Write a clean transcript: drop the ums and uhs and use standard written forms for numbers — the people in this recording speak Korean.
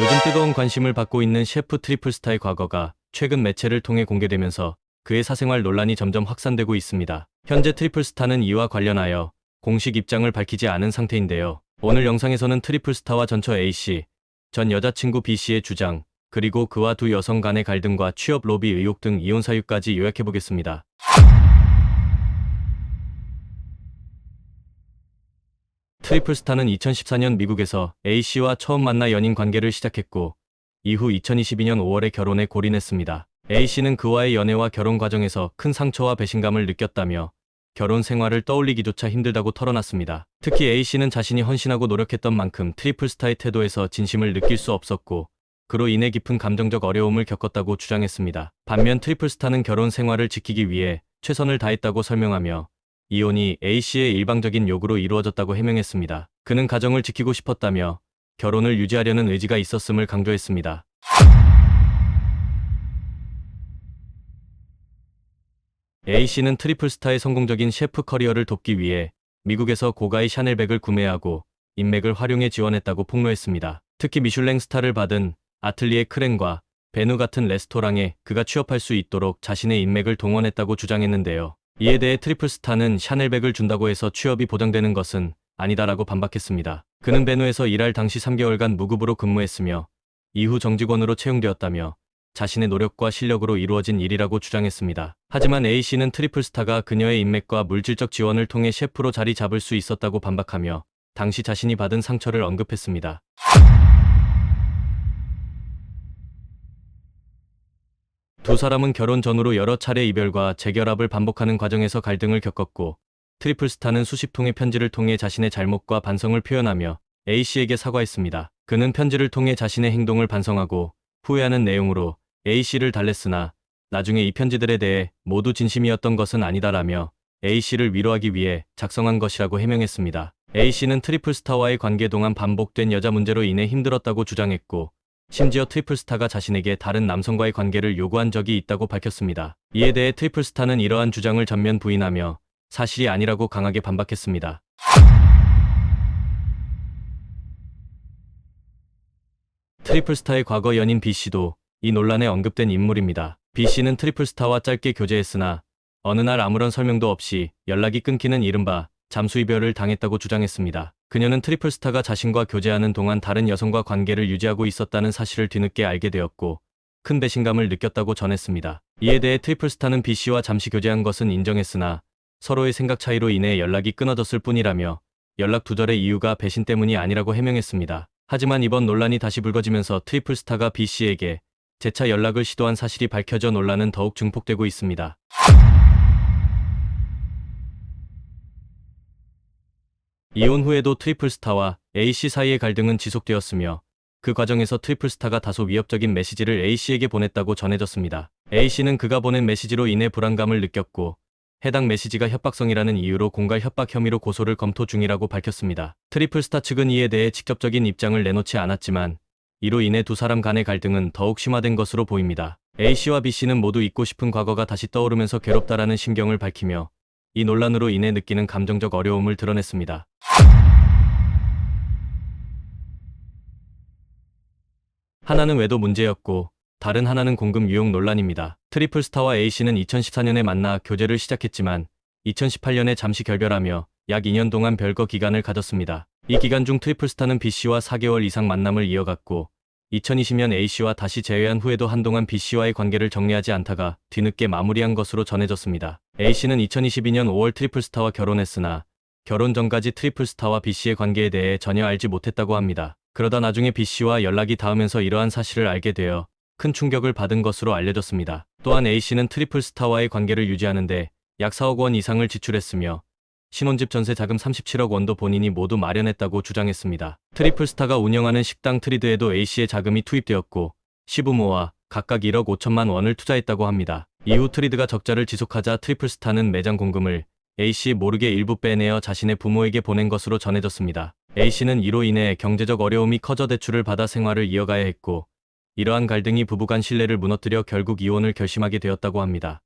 요즘 뜨거운 관심을 받고 있는 셰프 트리플스타의 과거가 최근 매체를 통해 공개되면서 그의 사생활 논란이 점점 확산되고 있습니다. 현재 트리플스타는 이와 관련하여 공식 입장을 밝히지 않은 상태인데요. 오늘 영상에서는 트리플스타와 전처 A씨, 전 여자친구 B씨의 주장, 그리고 그와 두 여성 간의 갈등과 취업 로비 의혹 등 이혼 사유까지 요약해보겠습니다. 트리플스타는 2014년 미국에서 A씨와 처음 만나 연인 관계를 시작했고 이후 2022년 5월에 결혼에 골인했습니다. A씨는 그와의 연애와 결혼 과정에서 큰 상처와 배신감을 느꼈다며 결혼 생활을 떠올리기조차 힘들다고 털어놨습니다. 특히 A씨는 자신이 헌신하고 노력했던 만큼 트리플스타의 태도에서 진심을 느낄 수 없었고 그로 인해 깊은 감정적 어려움을 겪었다고 주장했습니다. 반면 트리플스타는 결혼 생활을 지키기 위해 최선을 다했다고 설명하며 이혼이 A씨의 일방적인 요구로 이루어졌다고 해명했습니다. 그는 가정을 지키고 싶었다며 결혼을 유지하려는 의지가 있었음을 강조했습니다. A씨는 트리플스타의 성공적인 셰프 커리어를 돕기 위해 미국에서 고가의 샤넬백을 구매하고 인맥을 활용해 지원했다고 폭로했습니다. 특히 미슐랭 스타를 받은 아틀리에 크랭과 베누 같은 레스토랑에 그가 취업할 수 있도록 자신의 인맥을 동원했다고 주장했는데요. 이에 대해 트리플스타는 샤넬백을 준다고 해서 취업이 보장되는 것은 아니다라고 반박했습니다. 그는 베누에서 일할 당시 3개월간 무급으로 근무했으며 이후 정직원으로 채용되었다며 자신의 노력과 실력으로 이루어진 일이라고 주장했습니다. 하지만 A씨는 트리플스타가 그녀의 인맥과 물질적 지원을 통해 셰프로 자리 잡을 수 있었다고 반박하며 당시 자신이 받은 상처를 언급했습니다. 두 사람은 결혼 전후로 여러 차례 이별과 재결합을 반복하는 과정에서 갈등을 겪었고 트리플스타는 수십 통의 편지를 통해 자신의 잘못과 반성을 표현하며 A씨에게 사과했습니다. 그는 편지를 통해 자신의 행동을 반성하고 후회하는 내용으로 A씨를 달랬으나 나중에 이 편지들에 대해 모두 진심이었던 것은 아니다라며 A씨를 위로하기 위해 작성한 것이라고 해명했습니다. A씨는 트리플스타와의 관계 동안 반복된 여자 문제로 인해 힘들었다고 주장했고 심지어 트리플스타가 자신에게 다른 남성과의 관계를 요구한 적이 있다고 밝혔습니다. 이에 대해 트리플스타는 이러한 주장을 전면 부인하며 사실이 아니라고 강하게 반박했습니다. 트리플스타의 과거 연인 B씨도 이 논란에 언급된 인물입니다. B씨는 트리플스타와 짧게 교제했으나 어느 날 아무런 설명도 없이 연락이 끊기는 이른바 잠수이별을 당했다고 주장했습니다. 그녀는 트리플스타가 자신과 교제하는 동안 다른 여성과 관계를 유지하고 있었다는 사실을 뒤늦게 알게 되었고 큰 배신감을 느꼈다고 전했습니다. 이에 대해 트리플스타는 B씨와 잠시 교제한 것은 인정했으나 서로의 생각 차이로 인해 연락이 끊어졌을 뿐이라며 연락 두절의 이유가 배신 때문이 아니라고 해명했습니다. 하지만 이번 논란이 다시 불거지면서 트리플스타가 B씨에게 재차 연락을 시도한 사실이 밝혀져 논란은 더욱 증폭되고 있습니다. 이혼 후에도 트리플스타와 A씨 사이의 갈등은 지속되었으며 그 과정에서 트리플스타가 다소 위협적인 메시지를 A씨에게 보냈다고 전해졌습니다. A씨는 그가 보낸 메시지로 인해 불안감을 느꼈고 해당 메시지가 협박성이라는 이유로 공갈 협박 혐의로 고소를 검토 중이라고 밝혔습니다. 트리플스타 측은 이에 대해 직접적인 입장을 내놓지 않았지만 이로 인해 두 사람 간의 갈등은 더욱 심화된 것으로 보입니다. A씨와 B씨는 모두 잊고 싶은 과거가 다시 떠오르면서 괴롭다라는 심경을 밝히며 이 논란으로 인해 느끼는 감정적 어려움을 드러냈습니다. 하나는 외도 문제였고 다른 하나는 공금 유용 논란입니다. 트리플스타와 A씨는 2014년에 만나 교제를 시작했지만 2018년에 잠시 결별하며 약 2년 동안 별거 기간을 가졌습니다. 이 기간 중 트리플스타는 B씨와 4개월 이상 만남을 이어갔고 2020년 A씨와 다시 재회한 후에도 한동안 B씨와의 관계를 정리하지 않다가 뒤늦게 마무리한 것으로 전해졌습니다. A씨는 2022년 5월 트리플스타와 결혼했으나 결혼 전까지 트리플스타와 B씨의 관계에 대해 전혀 알지 못했다고 합니다. 그러다 나중에 B씨와 연락이 닿으면서 이러한 사실을 알게 되어 큰 충격을 받은 것으로 알려졌습니다. 또한 A씨는 트리플스타와의 관계를 유지하는데 약 4억 원 이상을 지출했으며 신혼집 전세 자금 37억 원도 본인이 모두 마련했다고 주장했습니다. 트리플스타가 운영하는 식당 트리드에도 A씨의 자금이 투입되었고 시부모와 각각 1억 5천만 원을 투자했다고 합니다. 이후 트리드가 적자를 지속하자 트리플스타는 매장 공금을 A씨 모르게 일부 빼내어 자신의 부모에게 보낸 것으로 전해졌습니다. A씨는 이로 인해 경제적 어려움이 커져 대출을 받아 생활을 이어가야 했고 이러한 갈등이 부부간 신뢰를 무너뜨려 결국 이혼을 결심하게 되었다고 합니다.